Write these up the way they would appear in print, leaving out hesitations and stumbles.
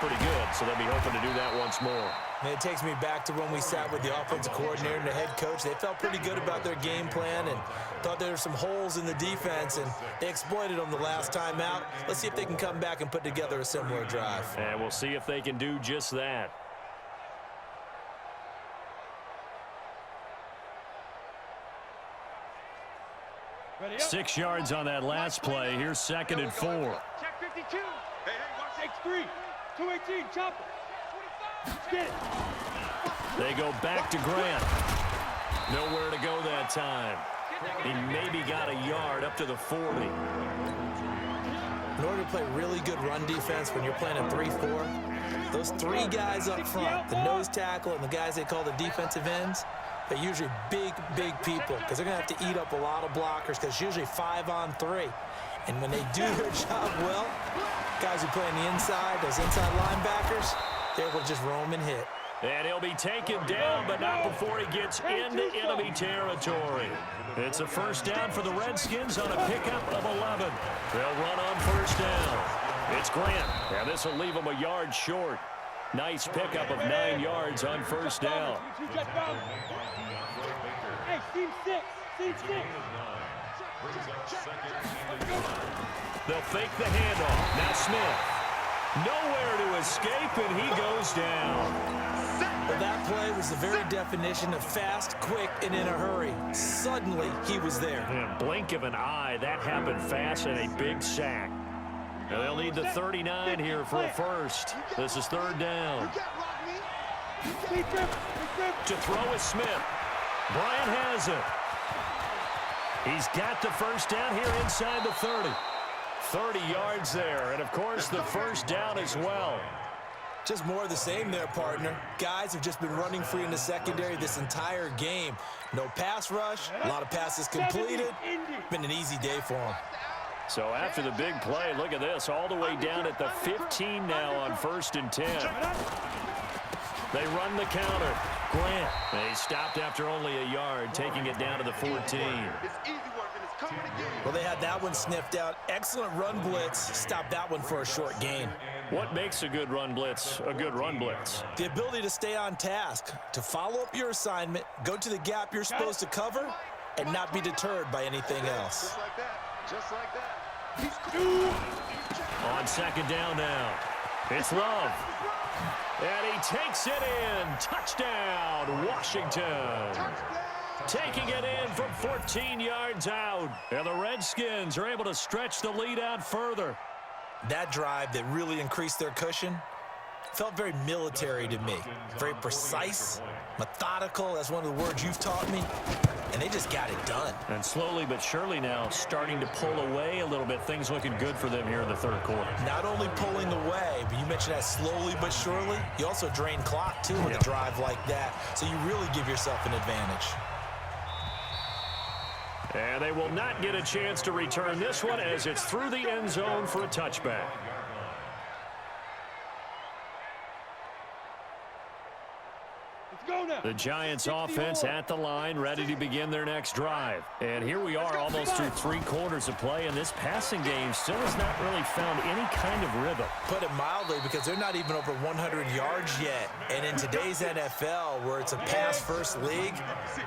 pretty good, so they'll be hoping to do that once more. And it takes me back to when we sat with the offensive coordinator and the head coach. They felt pretty good about their game plan and thought there were some holes in the defense, and they exploited them the last time out. Let's see if they can come back and put together a similar drive. And we'll see if they can do just that. Ready up. 6 yards on that last play. Here's 2nd and 4. Check 52. Hey, X3. 218. Chop it. Get it. They go back to Grant. Nowhere to go that time. He maybe got a yard up to the 40. In order to play really good run defense when you're playing a 3-4, those 3 guys up front, the nose tackle and the guys they call the defensive ends, they're usually big people because they're going to have to eat up a lot of blockers because it's usually 5-on-3. And when they do their job well, guys who play on the inside, those inside linebackers, they're able to just roam and hit. And he'll be taken down, but not before he gets into enemy territory. It's a first down for the Redskins on a pickup of 11. They'll run on first down. It's Grant. And this will leave him a yard short. Nice pickup of 9 yards on first down. Hey, team 6. Team 6. They'll fake the handoff. Now Smith. Nowhere to escape, and he goes down. Well, that play was the very definition of fast, quick, and in a hurry. Suddenly, he was there. In a blink of an eye, that happened fast and a big sack. Now they'll need the 39 here for a first. This is 3rd down. To throw is Smith. Bryant has it. He's got the first down here inside the 30. 30 yards there, and of course the first down as well. Just more of the same there, partner. Guys have just been running free in the secondary this entire game. No pass rush, a lot of passes completed. Been an easy day for them. So after the big play, look at this, all the way down at the 15 now on 1st and 10. They run the counter. Grant, they stopped after only a yard, taking it down to the 14. Well, they had that one sniffed out. Excellent run blitz. Stopped that one for a short gain. What makes a good run blitz a good run blitz? The ability to stay on task, to follow up your assignment, go to the gap you're supposed to cover, and not be deterred by anything else. Just like that. On 2nd down now, it's Love. And he takes it in. Touchdown, Washington. Taking it in from 14 yards out. And the Redskins are able to stretch the lead out further. That drive that really increased their cushion felt very military to me. Very precise, methodical. That's one of the words you've taught me. And they just got it done. And slowly but surely now starting to pull away a little bit. Things looking good for them here in the 3rd quarter. Not only pulling away, but you mentioned that slowly but surely. You also drain clock, too, with a drive like that. So you really give yourself an advantage. And they will not get a chance to return this one as it's through the end zone for a touchback. The Giants offense at the line, ready to begin their next drive. And here we are almost through 3 quarters of play, and this passing game still has not really found any kind of rhythm. Put it mildly, because they're not even over 100 yards yet. And in today's NFL, where it's a pass-first league,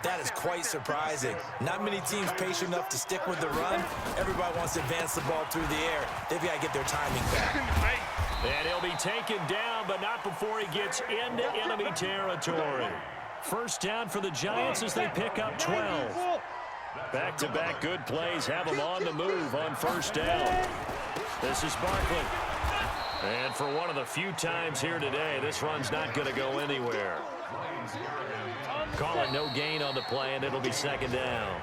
that is quite surprising. Not many teams patient enough to stick with the run. Everybody wants to advance the ball through the air. They've got to get their timing back. And he'll be taken down, but not before he gets into enemy territory. First down for the Giants as they pick up 12. Back-to-back good plays have them on the move on first down. This is Barkley. And for one of the few times here today, this run's not going to go anywhere. Call it no gain on the play, and it'll be 2nd down.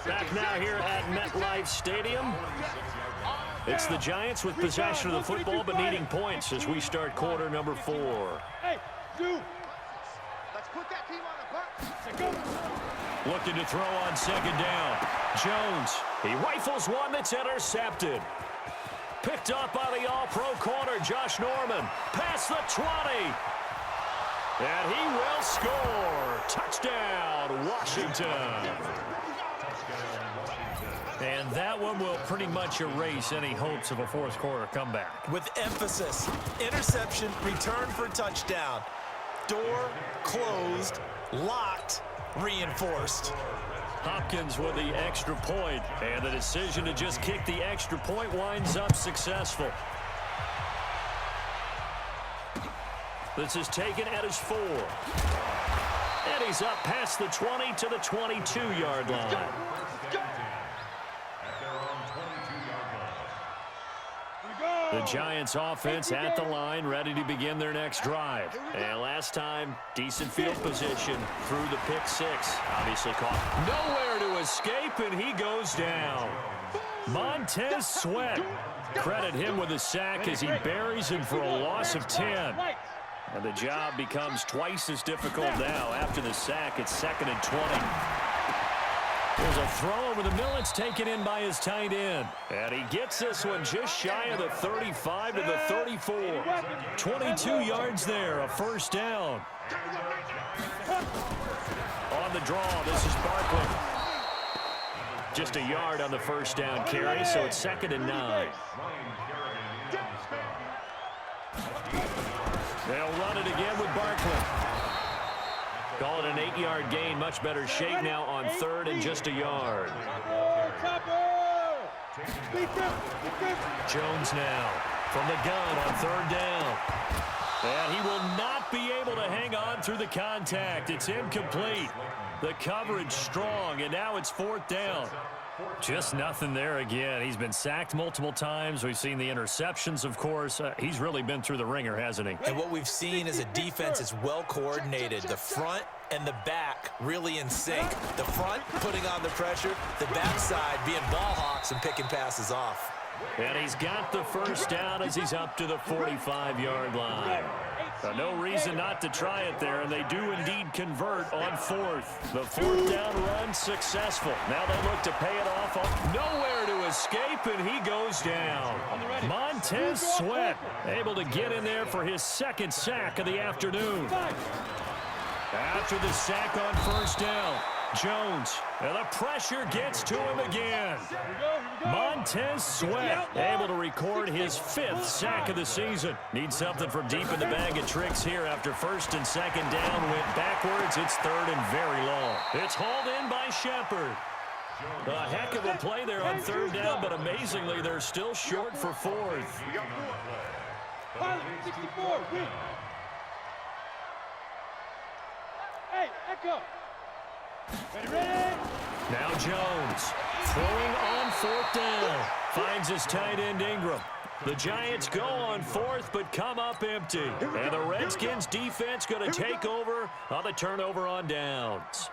Back now here at MetLife Stadium. It's the Giants with possession of the football, but needing points as we start quarter number 4. Hey, dude. Let's put that team on the bus. Looking to throw on 2nd down. Jones, he rifles one that's intercepted. Picked up by the all-pro corner, Josh Norman. Past the 20. And he will score. Touchdown, Washington. And that one will pretty much erase any hopes of a fourth quarter comeback. With emphasis, interception, return for touchdown. Door closed, locked, reinforced. Hopkins with the extra point, and the decision to just kick the extra point winds up successful. This is taken at his 4. And he's up past the 20 to the 22-yard line. The Giants offense at the line, ready to begin their next drive. And last time, decent field position through the pick 6. Obviously caught. Nowhere to escape, and he goes down. Montez Sweat. Credit him with a sack as he buries him for a loss of 10. And the job becomes twice as difficult now. After the sack, it's 2nd and 20. There's a throw over the middle. It's taken in by his tight end. And he gets this one just shy of the 35 to the 34. 22 yards there, a first down. On the draw, this is Barkley. Just a yard on the first down carry, so it's 2nd and 9. They'll run it again with Barkley. Call it an 8-yard gain. Much better shape now on 3rd and just a yard. Jones now from the gun on 3rd down. And he will not be able to hang on through the contact. It's incomplete. The coverage strong, and now it's 4th down. Just nothing there again. He's been sacked multiple times. We've seen the interceptions, of course. He's really been through the ringer, hasn't he? And what we've seen is a defense that's well coordinated. The front and the back really in sync. The front putting on the pressure, the backside being ball hawks and picking passes off. And he's got the first down as he's up to the 45-yard line. No reason not to try it there, and they do indeed convert on 4th. The 4th down run successful. Now they look to pay it off. Nowhere to escape, and he goes down. Montez Sweat able to get in there for his 2nd sack of the afternoon. After the sack on first down, Jones, and the pressure gets to him again. Montez Sweat able to record his 5th sack of the season. Needs something from deep in the bag of tricks here after 1st and 2nd down. Went backwards. It's 3rd and very long. It's hauled in by Shepard. A heck of a play there on 3rd down, but amazingly, they're still short for 4th. Hey, echo. Ready? Now Jones throwing on 4th down. Finds his tight end Ingram. The Giants go on 4th but come up empty. And the Redskins defense going to take over on the turnover on downs.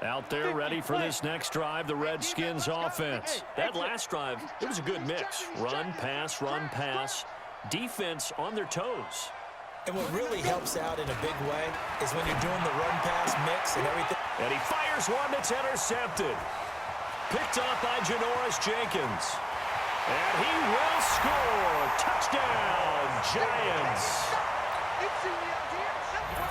Out there ready for this next drive, the Redskins offense. That last drive, it was a good mix. Run, pass, defense on their toes. And what really helps out in a big way is when you're doing the run-pass mix and everything. And he fires one that's intercepted. Picked up by Janoris Jenkins. And he will score. Touchdown, Giants.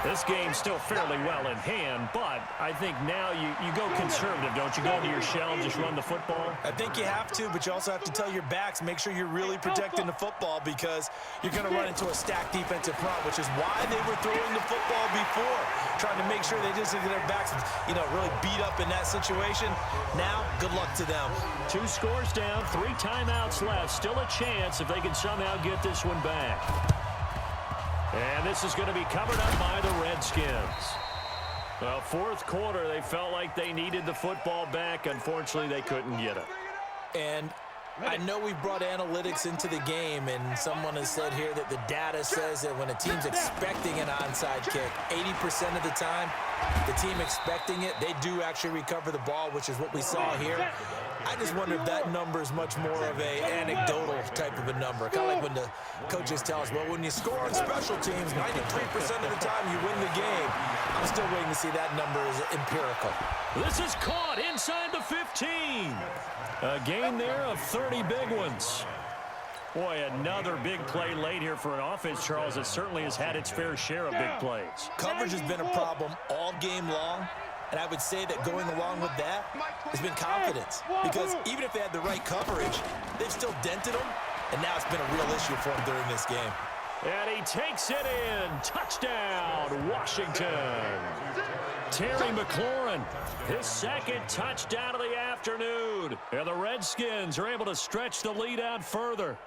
This game's still fairly well in hand, but I think now you go conservative, don't you? Go into your shell and just run the football? I think you have to, but you also have to tell your backs, make sure you're really protecting the football because you're going to run into a stacked defensive front, which is why they were throwing the football before, trying to make sure they just get their backs, really beat up in that situation. Now, good luck to them. 2 scores down, 3 timeouts left. Still a chance if they can somehow get this one back. And this is going to be covered up by the Redskins. Well, 4th quarter, they felt like they needed the football back. Unfortunately, they couldn't get it. And I know we brought analytics into the game, and someone has said here that the data says that when a team's expecting an onside kick, 80% of the time, the team expecting it, they do actually recover the ball, which is what we saw here. I just wonder if that number is much more of a anecdotal type of a number. Kind of like when the coaches tell us, well, when you score on special teams, 93% of the time you win the game. I'm still waiting to see that number is empirical. This is caught inside the 15. A gain there of 30 big ones. Boy, another big play late here for an offense, Charles, that certainly has had its fair share of big plays. Coverage has been a problem all game long, and I would say that going along with that has been confidence. Because even if they had the right coverage, they've still dented them, and now it's been a real issue for them during this game. And he takes it in. Touchdown, Washington. Terry McLaurin, his second touchdown of the afternoon. And the Redskins are able to stretch the lead out further.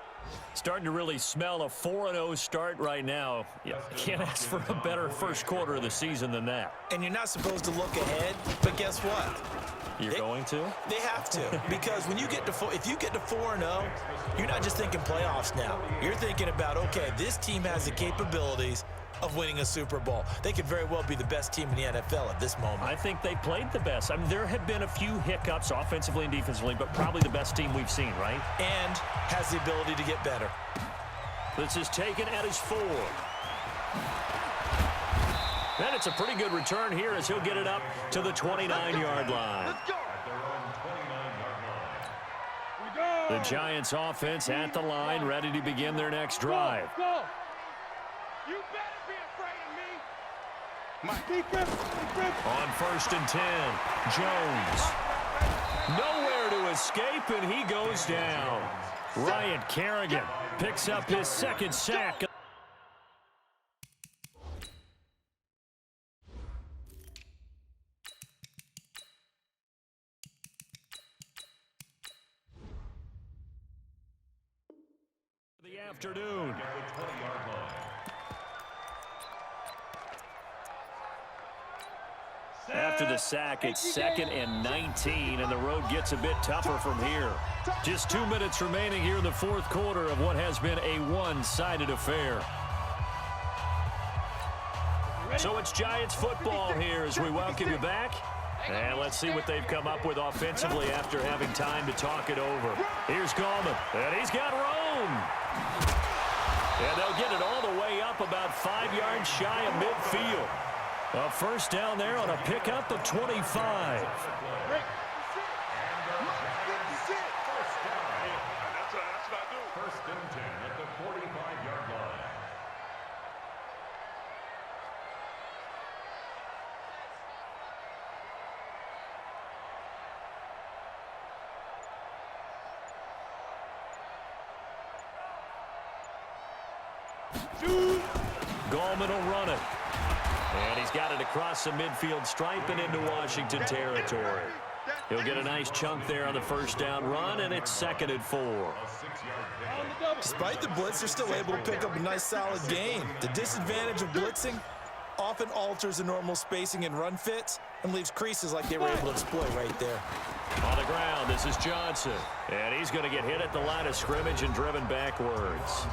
Starting to really smell a 4-0 start right now. You can't ask for a better first quarter of the season than that. And you're not supposed to look ahead, but guess what? You're going to? They have to, because when you get to if you get to 4-0, you're not just thinking playoffs now. You're thinking about, okay, this team has the capabilities of winning a Super Bowl. They could very well be the best team in the NFL at this moment. I think they played the best. I mean, there have been a few hiccups offensively and defensively, but probably the best team we've seen, right? And has the ability to get better. This is taken at his 4. And it's a pretty good return here as he'll get it up to the 29-yard line. The Giants offense at the line, ready to begin their next drive. You better be afraid of me. My defense. On 1st and 10, Jones. Nowhere to escape, and he goes down. Ryan Kerrigan picks up his second sack. The afternoon. After the sack, it's 2nd and 19, and the road gets a bit tougher from here. Just 2 minutes remaining here in the fourth quarter of what has been a one-sided affair. So it's Giants football here as we welcome you back. And let's see what they've come up with offensively after having time to talk it over. Here's Gallman, and he's got room. And they'll get it all the way up about 5 yards shy of midfield. A first down there on a pickup of 25. That's what I do. 1st and 10 at the 45-yard line. Gallman will run it. And he's got it across the midfield stripe and into Washington territory. He'll get a nice chunk there on the first down run, and it's 2nd and 4. Despite the blitz, they're still able to pick up a nice solid gain. The disadvantage of blitzing often alters the normal spacing and run fits and leaves creases like they were able to exploit right there. On the ground, this is Johnson. And he's going to get hit at the line of scrimmage and driven backwards.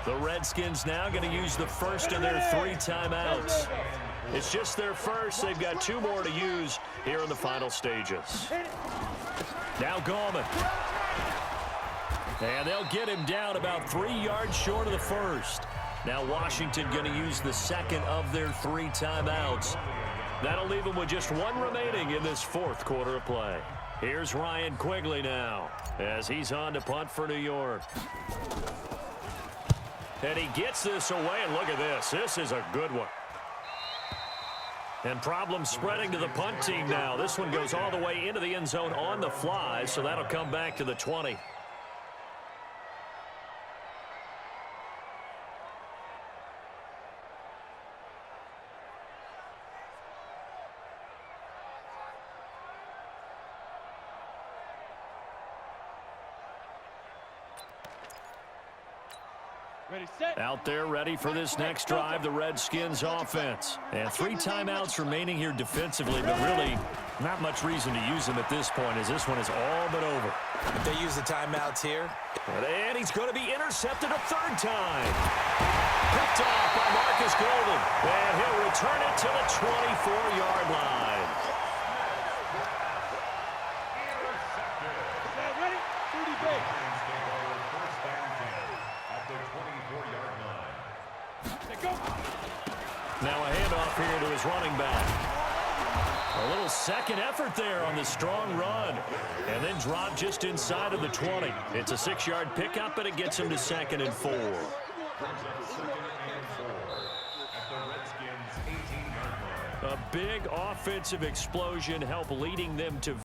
The Redskins now going to use the first of their 3 timeouts. It's just their first. They've got 2 more to use here in the final stages. Now Gallman. And they'll get him down about 3 yards short of the first. Now Washington going to use the second of their 3 timeouts. That'll leave them with just 1 remaining in this fourth quarter of play. Here's Ryan Quigley now as he's on to punt for New York. And he gets this away, and look at this. This is a good one. And problems spreading to the punt team now. This one goes all the way into the end zone on the fly, so that'll come back to the 20. Out there ready for this next drive, the Redskins offense. And 3 timeouts remaining here defensively, but really not much reason to use them at this point as this one is all but over. If they use the timeouts here. And he's going to be intercepted a 3rd time. Picked off by Marcus Golden. And he'll return it to the 24-yard line. Ready? 30 base. Now a handoff here to his running back. A little second effort there on the strong run. And then drop just inside of the 20. It's a 6-yard pickup, and it gets him to 2nd and 4. A big offensive explosion helped leading them to